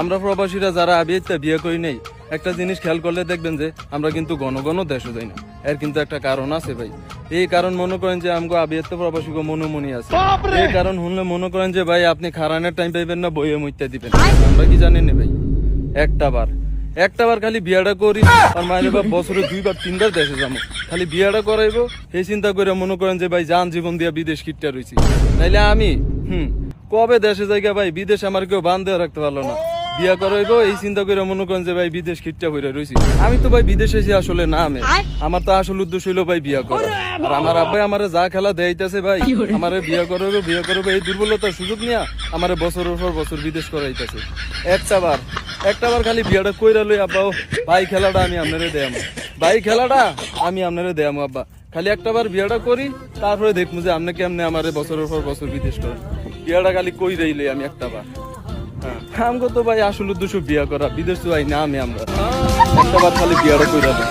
আমরা প্রবাসীরা যারা আবিয়াতে বিয়ে করি নেই, একটা জিনিস খেয়াল করলে দেখবেন যে আমরা কিন্তু ঘন ঘন দেশে যাই না। এর কিন্তু একটা কারণ আছে ভাই। এই কারণ মনে করেন যে আমগো আবিয়াতে প্রবাসী মনোমনি আছে। এই কারণ শুনলে মনে করেন যে ভাই আপনি খারানের টাইম পাইবেন না, বইয়ে মুইতে দিবেন। আমরা কি জানি না ভাই, একটা বার খালি বিয়াটা করি আর মায়ের বাপ বছরে 2 বার 3 বার দেশে যাবো, খালি বিয়াটা করাইবো এই চিন্তা করে মনে করেন যে ভাই জান জীবন দিয়া বিদেশ কিটটা রয়েছি। নাইলে আমি কবে দেশে জায়গা ভাই, বিদেশ আমার কেউ বান্ধে রাখতে পারলো না। বিয়া করাইবো এই চিন্তা করে মনে করেন যে ভাই বিদেশ কিটটা হইরা রয়েছি। আমি তো ভাই বিদেশে যে আসলে না, আমার তো আসল উদ্দেশ্য হইলো ভাই বিয়া করা। আর আমার আব্বাই আমারে যা খেলা দেইতেছে ভাই, আমারে বিয়া করবে এই দুর্বলতার সুযোগ নিয়ে আমারে বছরের পর বছর বিদেশ করাইতেছে। একটা বার খালি বিয়াটা কইরা লই আব্বাও, ভাই খেলাটা আমি আপনারে দেয়ামু আব্বা। খালি একটা বার বিয়াটা করি, তারপরে দেখবো যে আপনি কেমনে আমারে বছরের পর বছর বিদেশ করেন। বিয়াটা খালি কইরাই লই আমি একটা বার। আমগো তো ভাই আসল উদ্দেশ্য বিয়া করা, বিদেশ তো ভাই না আমরা একটা বার খালি বিয়াটা কইরা লই।